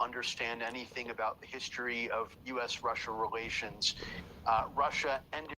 understand anything about the history of U.S.-Russia relations, Russia ended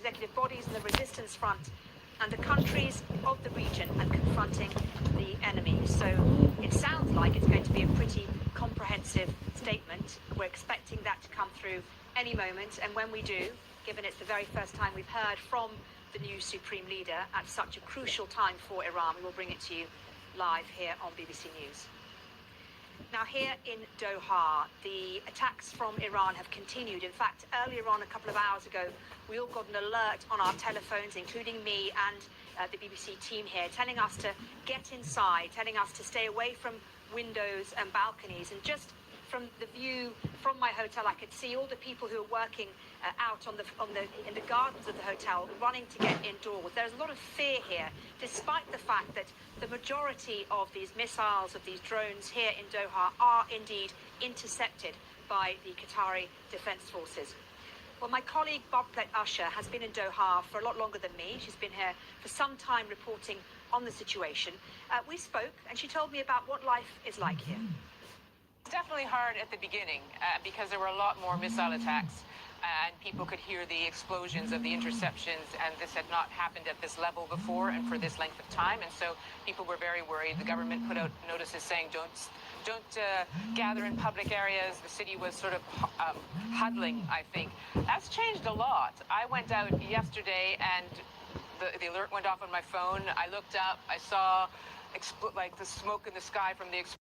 executive bodies and the resistance front and the countries of the region and confronting the enemy. So it sounds like it's going to be a pretty comprehensive statement. We're expecting that to come through any moment, and when we do, given it's the very first time we've heard from the new Supreme Leader at such a crucial time for Iran, we will bring it to you live here on BBC News. Now here in Doha, the attacks from Iran have continued. In fact, earlier on, a couple of hours ago, we all got an alert on our telephones, including me and the BBC team here, telling us to get inside, telling us to stay away from windows and balconies. And just from the view from my hotel, I could see all the people who are working out in the gardens of the hotel, running to get indoors. There's a lot of fear here, despite the fact that the majority of these missiles, of these drones here in Doha, are indeed intercepted by the Qatari Defence Forces. Well, my colleague Boblet Usher has been in Doha for a lot longer than me. She's been here for some time reporting on the situation. We spoke, and she told me about what life is like here. It's definitely hard at the beginning because there were a lot more missile attacks and people could hear the explosions of the interceptions, and this had not happened at this level before and for this length of time, and so people were very worried. The government put out notices saying don't gather in public areas. The city was sort of huddling, I think. That's changed a lot. I went out yesterday and the alert went off on my phone. I looked up, I saw like the smoke in the sky from the explosion.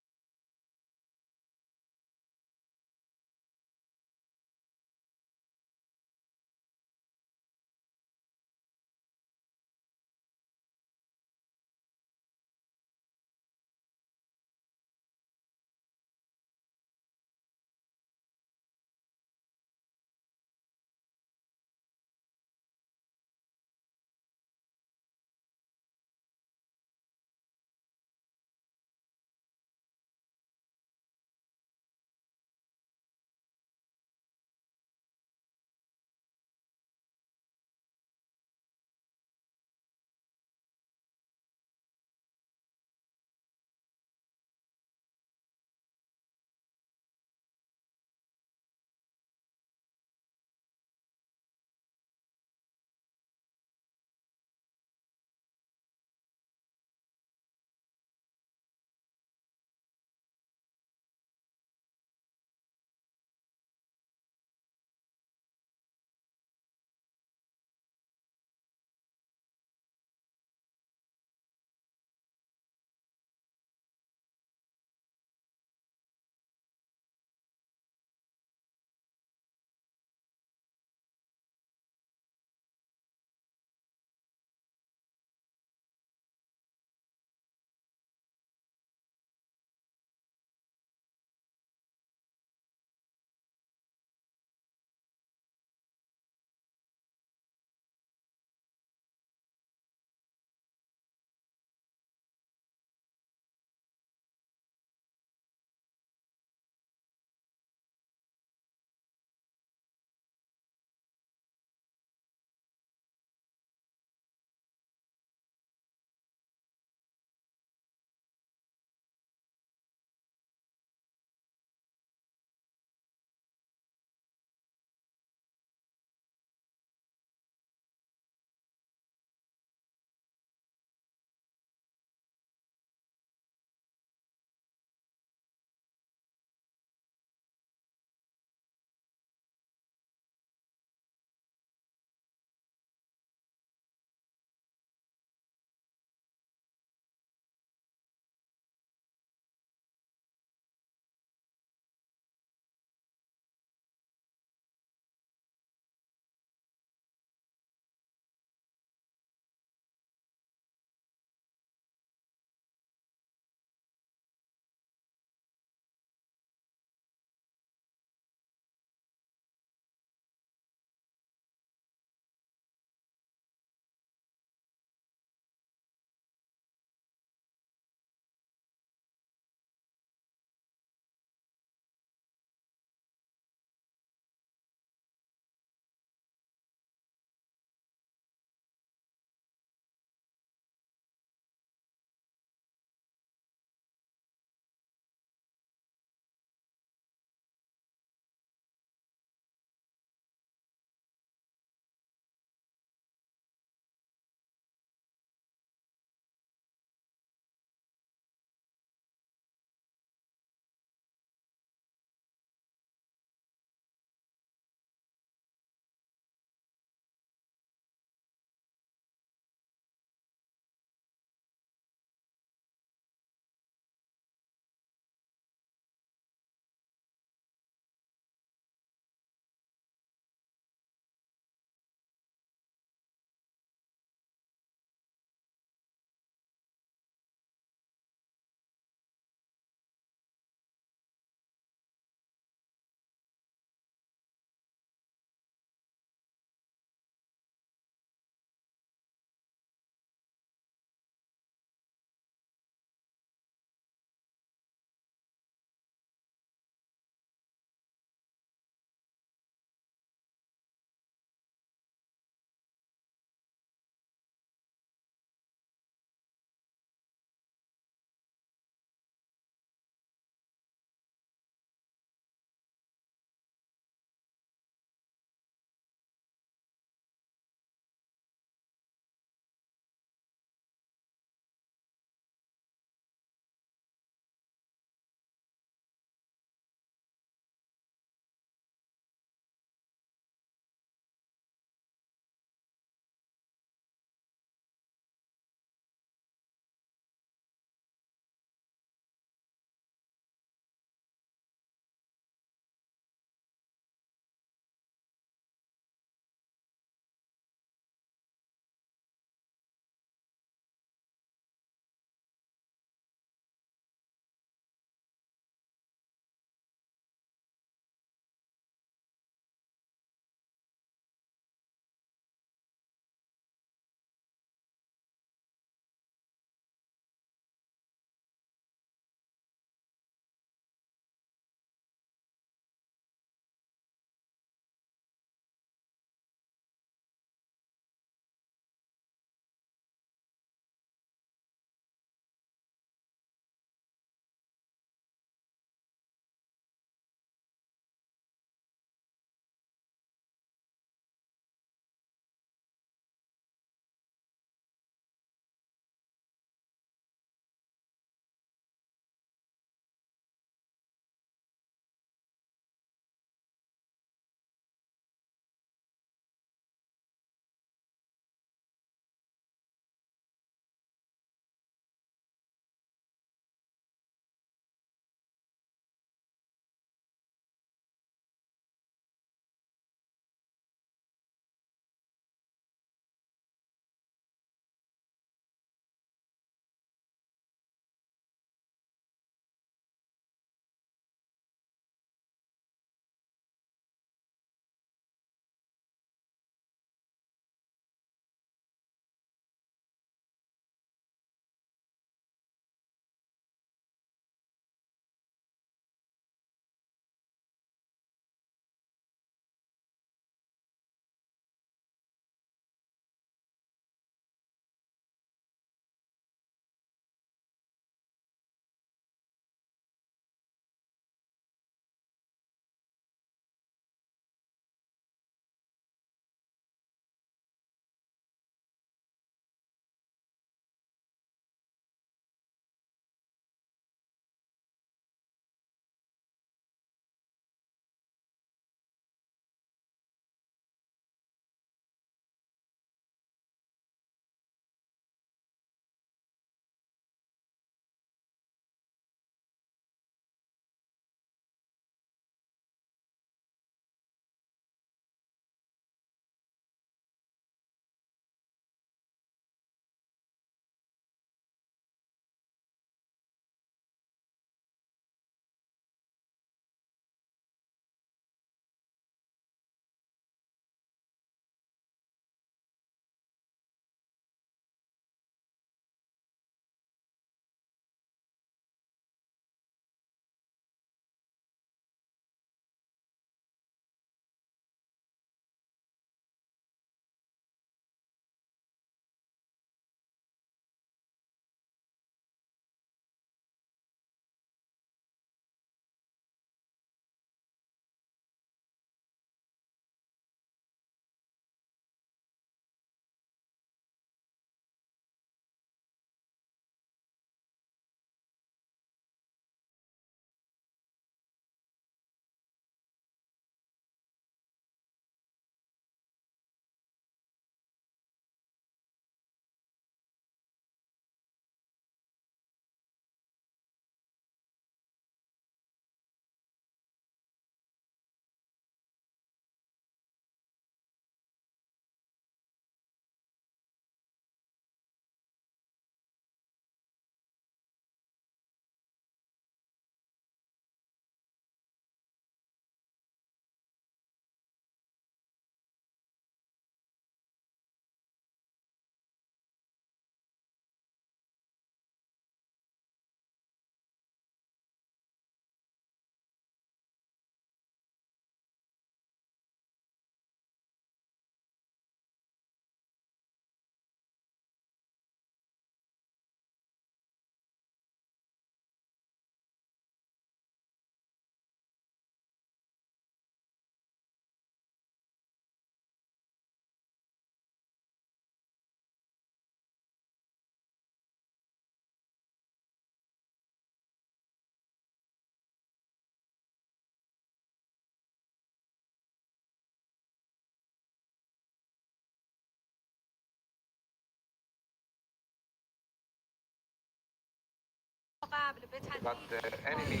But the enemy,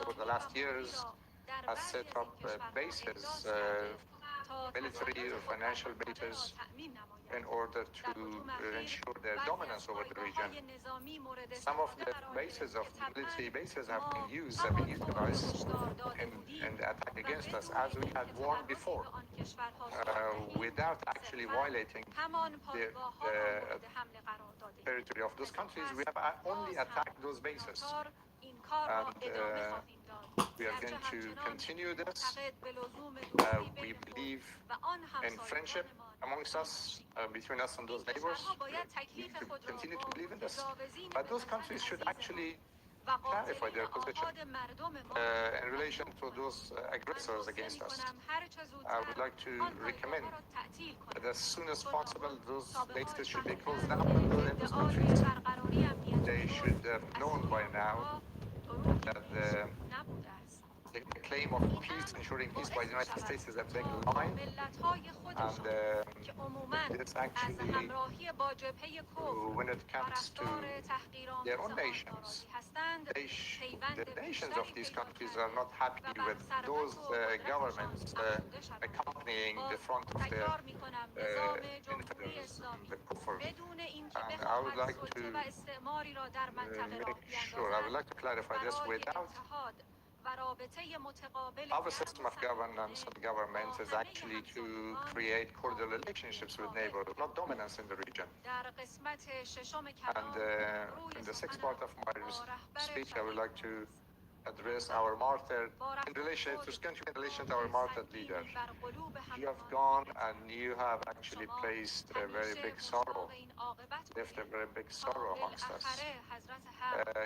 over the last years, has set up bases, military or financial bases, in order to ensure their dominance over the region. Some of the bases of military bases have been utilized in the attack against us, as we had warned before, without actually violating the territory of those countries. We have only attacked those bases. And we are going to continue this. We believe in friendship amongst us, between us and those neighbors. We continue to believe in this. But those countries should actually clarify their position in relation to those aggressors against us. I would like to recommend that as soon as possible those bases should be closed down in those countries. They should have known by now that the claim of peace, ensuring peace by the United States, is a big lie. And this actually, when it comes to their own nations, the nations of these countries are not happy with those governments accompanying the front of their infidels, the kufr. And I would like to make sure, I would like to clarify this, without our system of governance and government is actually to create cordial relationships with neighbors, not dominance in the region. And in the sixth part of my speech, I would like to address our martyr in relation to our martyred leader. You have gone and you have actually placed a very big sorrow, left a very big sorrow amongst us.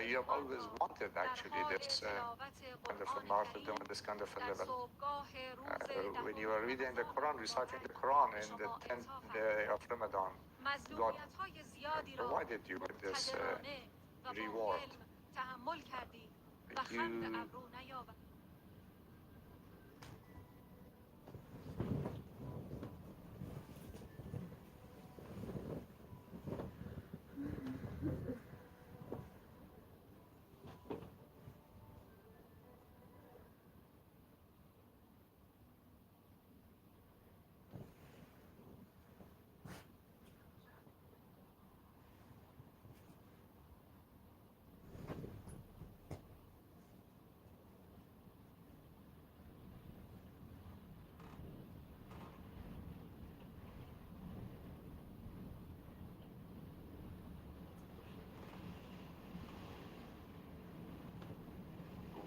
You have always wanted actually this kind of a martyrdom and this kind of a level. When you are reading the Quran, reciting the Quran in the 10th day of Ramadan, God provided you with this reward.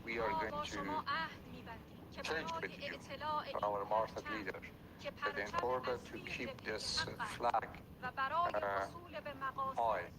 We are going to change with you, our martyred leader, that in order to keep this flag high,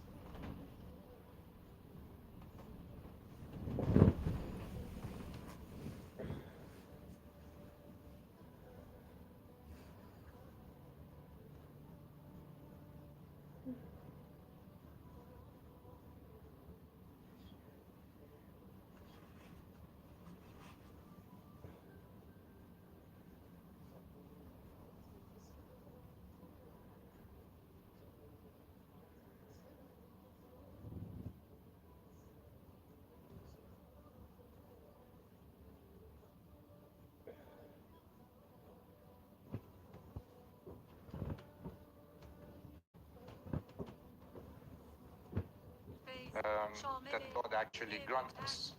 that God actually grants us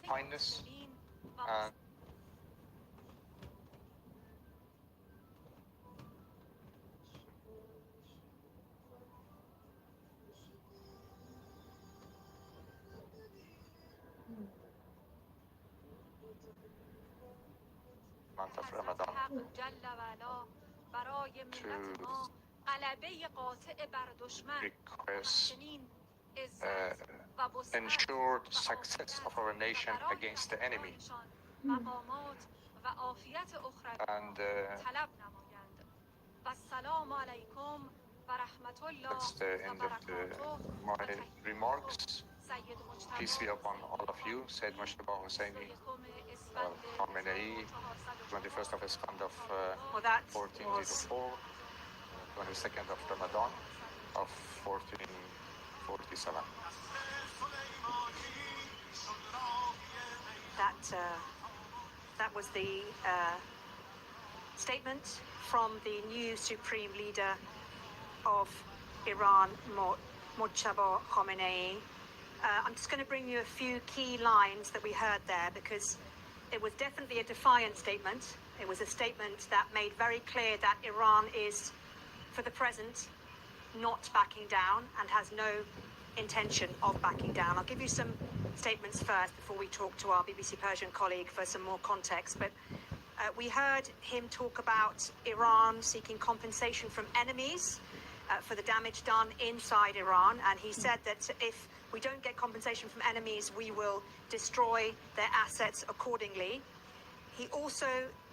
kindness and month of Ramadan to request ensured success of our nation against the enemy. And that's the end of my remarks. Peace be upon all of you. Sayyid Mushtaba Husseini Khamenei, 21st of Iskand of 1404, 22nd of Ramadan of 14 47. That was the statement from the new supreme leader of Iran, Mojtaba Khamenei. I'm just going to bring you a few key lines that we heard there, because it was definitely a defiant statement. It was a statement that made very clear that Iran is, for the present, not backing down and has no intention of backing down. I'll give you some statements first before we talk to our BBC Persian colleague for some more context. But we heard him talk about Iran seeking compensation from enemies for the damage done inside Iran. And he said that if we don't get compensation from enemies, we will destroy their assets accordingly. He also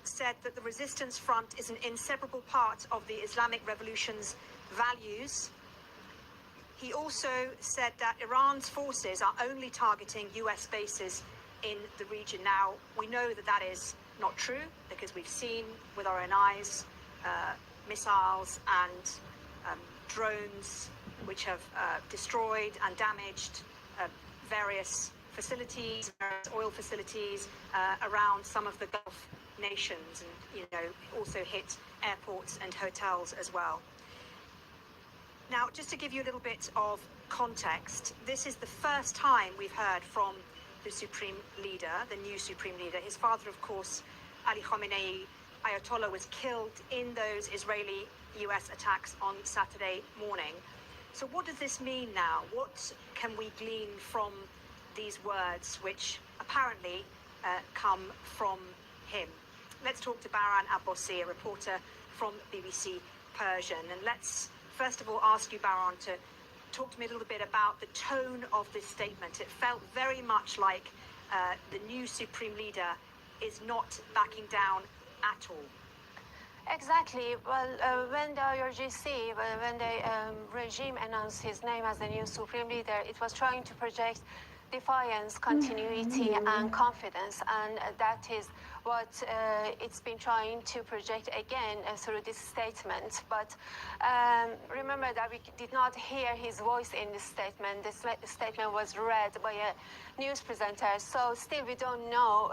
said that the resistance front is an inseparable part of the Islamic Revolution's values. He also said that Iran's forces are only targeting US bases in the region. Now, we know that that is not true, because we've seen with our own eyes missiles and drones which have destroyed and damaged various facilities, various oil facilities around some of the Gulf nations, and also hit airports and hotels as well. Now, just to give you a little bit of context, this is the first time we've heard from the supreme leader, the new supreme leader. His father, of course, Ali Khamenei, Ayatollah, was killed in those Israeli-US attacks on Saturday morning. So what does this mean now? What can we glean from these words, which apparently come from him? Let's talk to Baran Abbasi, a reporter from BBC Persian. And let's first of all ask you, Baran, to talk to me a little bit about the tone of this statement. It felt very much like the new supreme leader is not backing down at all. Exactly. Well, when the IRGC, when the regime announced his name as the new supreme leader, it was trying to project defiance, continuity, and confidence, and that is what it's been trying to project again through this statement. But remember that we did not hear his voice in this statement. This statement was read by a news presenter, so still we don't know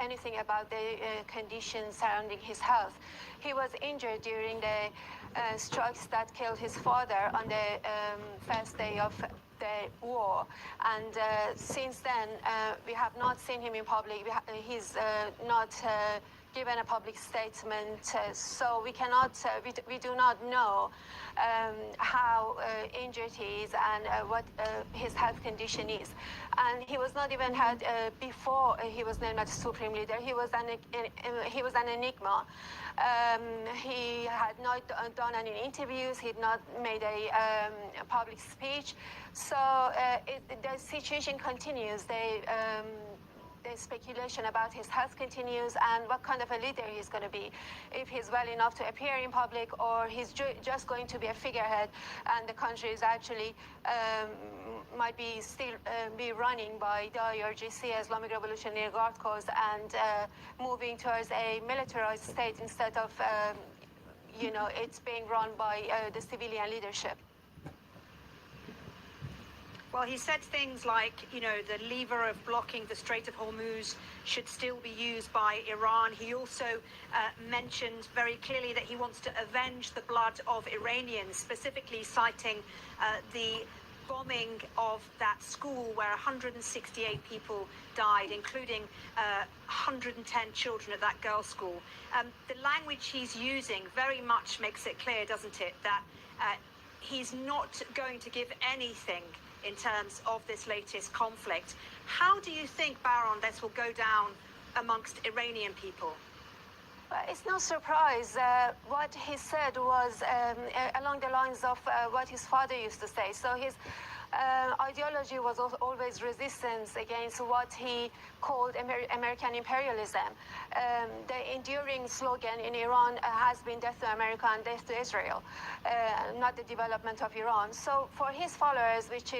anything about the conditions surrounding his health. He was injured during the strikes that killed his father on the first day of the war, and since then we have not seen him in public. He's not given a public statement, so we cannot, we do not know how injured he is and what his health condition is. And he was not even had before he was named as supreme leader. He was an enigma. He had not done any interviews. He had not made a public speech. So the situation continues. The speculation about his health continues, and what kind of a leader he's going to be, if he's well enough to appear in public, or he's just going to be a figurehead, and the country is actually might be still be running by the IRGC, Islamic Revolutionary Guard Corps, and moving towards a militarized state instead of it's being run by the civilian leadership. Well, he said things like, the lever of blocking the Strait of Hormuz should still be used by Iran. He also mentioned very clearly that he wants to avenge the blood of Iranians, specifically citing the bombing of that school where 168 people died, including 110 children at that girls' school. The language he's using very much makes it clear, doesn't it, that he's not going to give anything in terms of this latest conflict. How do you think, Baron, this will go down amongst Iranian people? It's no surprise. What he said was along the lines of what his father used to say. So his ideology was always resistance against what he called American imperialism. The enduring slogan in Iran has been death to America and death to Israel, not the development of Iran. So for his followers, which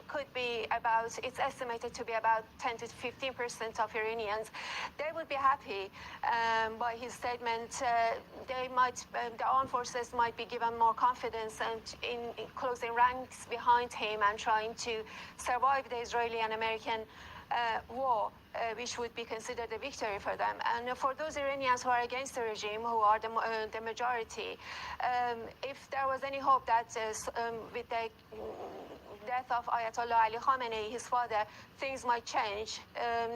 could be about, it's estimated to be about 10 to 15% of Iranians, they would be happy by his statement. The armed forces might be given more confidence and in closing ranks behind him and trying to survive the Israeli and American war, which would be considered a victory for them. And for those Iranians who are against the regime, who are the majority, if there was any hope that with the death of Ayatollah Ali Khamenei, his father, things might change,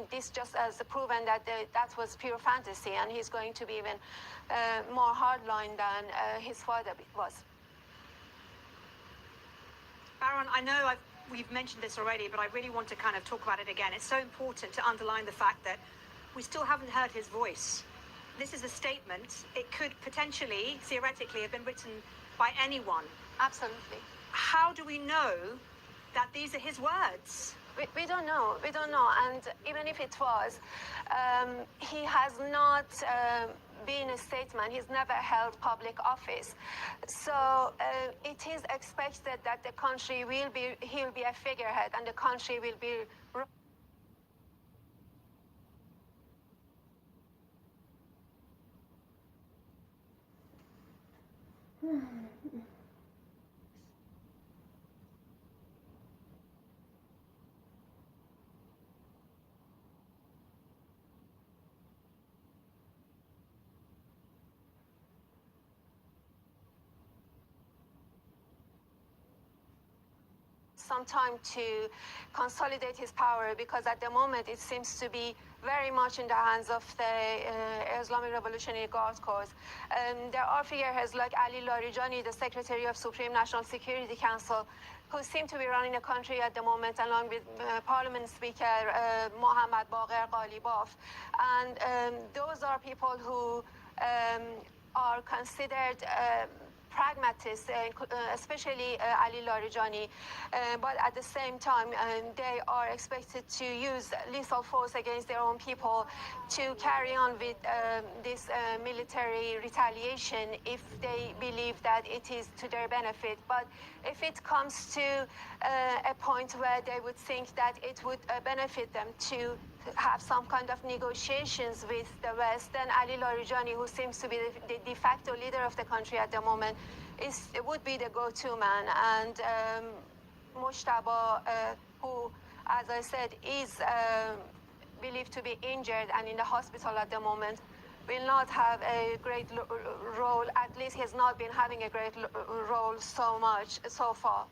this just has proven that that was pure fantasy, and he's going to be even more hardline than his father was. Baron, I know we've mentioned this already, but I really want to kind of talk about it again. It's so important to underline the fact that we still haven't heard his voice. This is a statement. It could potentially, theoretically, have been written by anyone. Absolutely. How do we know that these are his words? We don't know. We don't know. And even if it was, he has not been a statesman. He's never held public office. So it is expected that the country will be, he'll be a figurehead, and the country will be... some time to consolidate his power, because at the moment it seems to be very much in the hands of the Islamic Revolutionary Guard Corps. There are figureheads like Ali Larijani, the Secretary of Supreme National Security Council, who seem to be running the country at the moment, along with Parliament Speaker Mohammad Baqir Ghalibaf. And those are people who are considered pragmatists, especially Ali Larijani, but at the same time they are expected to use lethal force against their own people to carry on with this military retaliation if they believe that it is to their benefit. But if it comes to a point where they would think that it would benefit them to have some kind of negotiations with the West, then Ali Larijani, who seems to be the de facto leader of the country at the moment, would be the go-to man. And Mojtaba, who, as I said, is believed to be injured and in the hospital at the moment, will not have a great role. At least he's not been having a great role so far.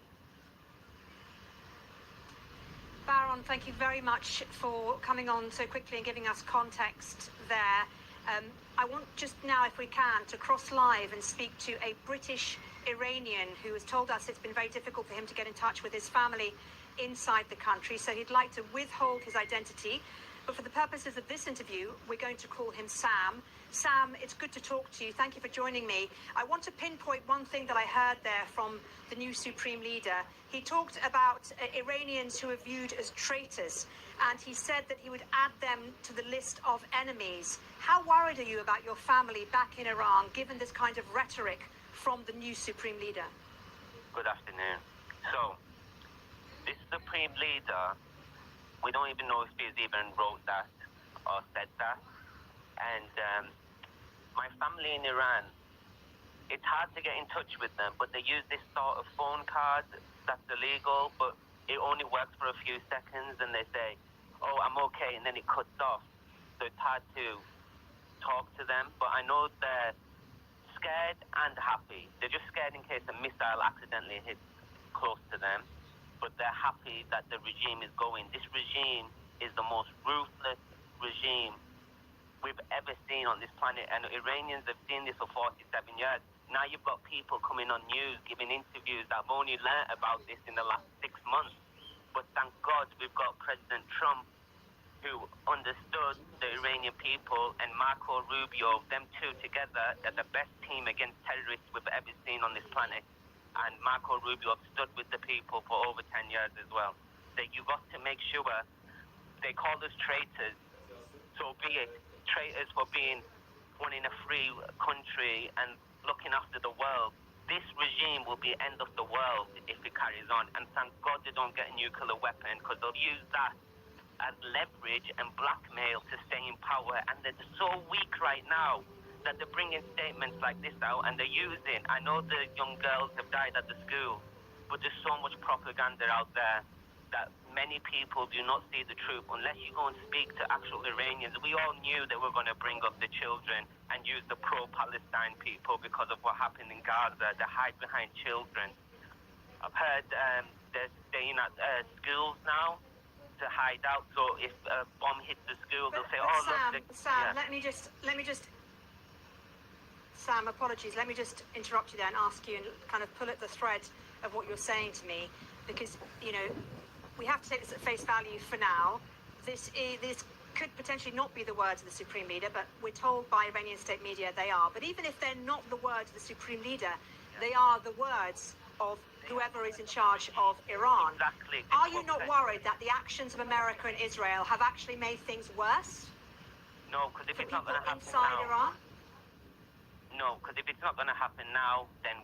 Baron, thank you very much for coming on so quickly and giving us context there. I want just now, if we can, to cross live and speak to a British Iranian who has told us it's been very difficult for him to get in touch with his family inside the country, so he'd like to withhold his identity. But for the purposes of this interview, we're going to call him Sam. Sam, it's good to talk to you. Thank you for joining me. I want to pinpoint one thing that I heard there from the new Supreme Leader. He talked about Iranians who are viewed as traitors, and he said that he would add them to the list of enemies. How worried are you about your family back in Iran, given this kind of rhetoric from the new Supreme Leader? Good afternoon. So, this Supreme Leader, we don't even know if he's even wrote that or said that. And my family in Iran, it's hard to get in touch with them, but they use this sort of phone card that's illegal, but it only works for a few seconds, and they say, oh, I'm okay, and then it cuts off. So it's hard to talk to them, but I know they're scared and happy. They're just scared in case a missile accidentally hits close to them, but they're happy that the regime is going. This regime is the most ruthless regime we've ever seen on this planet, and Iranians have seen this for 47 years. Now you've got people coming on news, giving interviews that have only learnt about this in the last 6 months. But thank God we've got President Trump, who understood the Iranian people, and Marco Rubio. Them two together are the best team against terrorists we've ever seen on this planet. and Marco Rubio have stood with the people for over 10 years as well. That you got to make sure they call us traitors, so be it, traitors for wanting a free country and looking after the world. This regime will be end of the world if it carries on, and thank God they don't get a nuclear weapon, because they'll use that as leverage and blackmail to stay in power, and they're so weak right now that they're bringing statements like this out, and they're using, I know the young girls have died at the school, but there's so much propaganda out there that many people do not see the truth unless you go and speak to actual Iranians. We all knew they were going to bring up the children and use the pro-Palestine people because of what happened in Gaza. They hide behind children. I've heard they're staying at schools now to hide out, so if a bomb hits the school, they'll say, Sam, let me just Sam, apologies, let me just interrupt you there and ask you and kind of pull at the thread of what you're saying to me, because, you know, we have to take this at face value for now. This could potentially not be the words of the Supreme Leader, but we're told by Iranian state media they are. But even if they're not the words of the Supreme Leader, they are the words of whoever is in charge of Iran. Exactly. Are you not worried that the actions of America and Israel have actually made things worse? No, because if it's not going to happen inside now, Iran? No, because if it's not going to happen now, then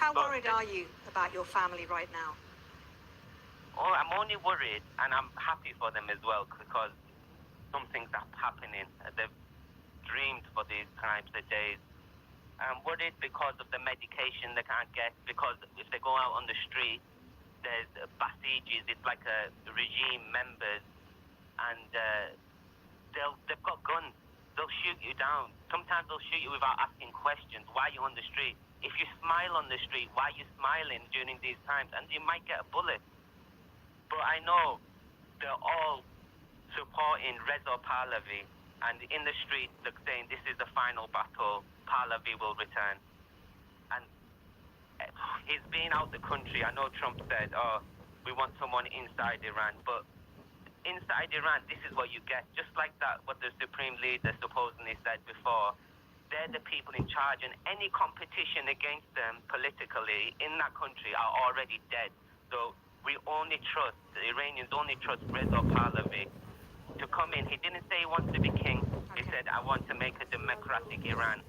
How worried are you about your family right now? Oh, I'm only worried, and I'm happy for them as well, because some things are happening. They've dreamed for these times of days. I'm worried because of the medication they can't get, because if they go out on the street, there's basijis, it's like a regime members, and they've got guns. They'll shoot you down. Sometimes they'll shoot you without asking questions. Why are you on the street? If you smile on the street, why are you smiling during these times? And you might get a bullet. But I know they're all supporting Reza Pahlavi. And in the street, they're saying this is the final battle. Pahlavi will return. And he's been out the country. I know Trump said, we want someone inside Iran. But inside Iran, this is what you get. Just like that, what the Supreme Leader supposedly said before. They're the people in charge, and any competition against them politically in that country are already dead. So the Iranians only trust Reza Pahlavi to come in. He didn't say he wants to be king. He said, I want to make a democratic Iran.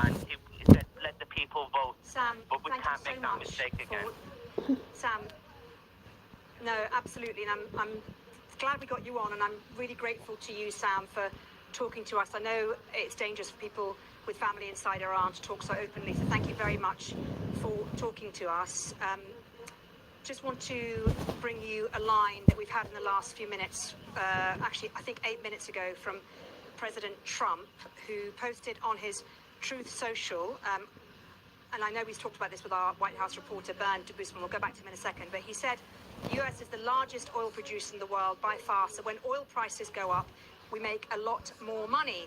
And he said, let the people vote. Sam, but we can't make that mistake again. Sam, no, absolutely. And I'm glad we got you on, and I'm really grateful to you, Sam, for talking to us. I know it's dangerous for people with family inside Iran to talk so openly, so thank you very much for talking to us. Just want to bring you a line that we've had in the last few minutes, actually I think 8 minutes ago, from President Trump, who posted on his Truth Social, and I know he's talked about this with our White House reporter Bernd Debusman, we'll go back to him in a second, but he said the US is the largest oil producer in the world by far, so when oil prices go up, we make a lot more money.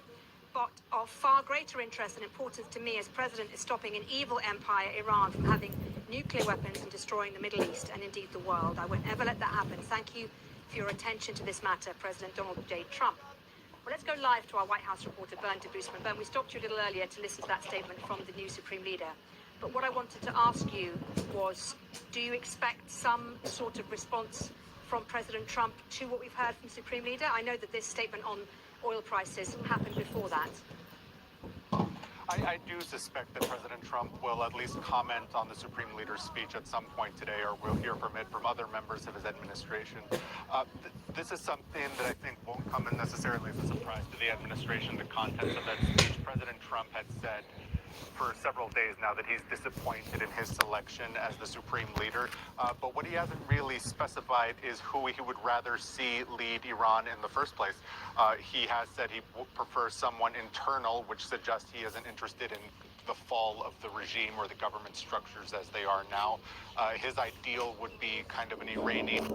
But of far greater interest and importance to me as president is stopping an evil empire, Iran, from having nuclear weapons and destroying the Middle East and indeed the world. I won't ever let that happen. Thank you for your attention to this matter, President Donald J. Trump. Well, let's go live to our White House reporter, Bernd Debusman. Bernd, we stopped you a little earlier to listen to that statement from the new Supreme Leader. But what I wanted to ask you was, do you expect some sort of response from President Trump to what we've heard from Supreme Leader? I know that this statement on oil prices happened before that. I do suspect that President Trump will at least comment on the Supreme Leader's speech at some point today, or we'll hear from it from other members of his administration. This is something that I think won't come in necessarily as a surprise to the administration, the contents of that speech. President Trump had said for several days now that he's disappointed in his selection as the Supreme Leader, but what he hasn't really specified is who he would rather see lead Iran in the first place. He has said he prefers someone internal, which suggests he isn't interested in the fall of the regime or the government structures as they are now. His ideal would be kind of an Iranian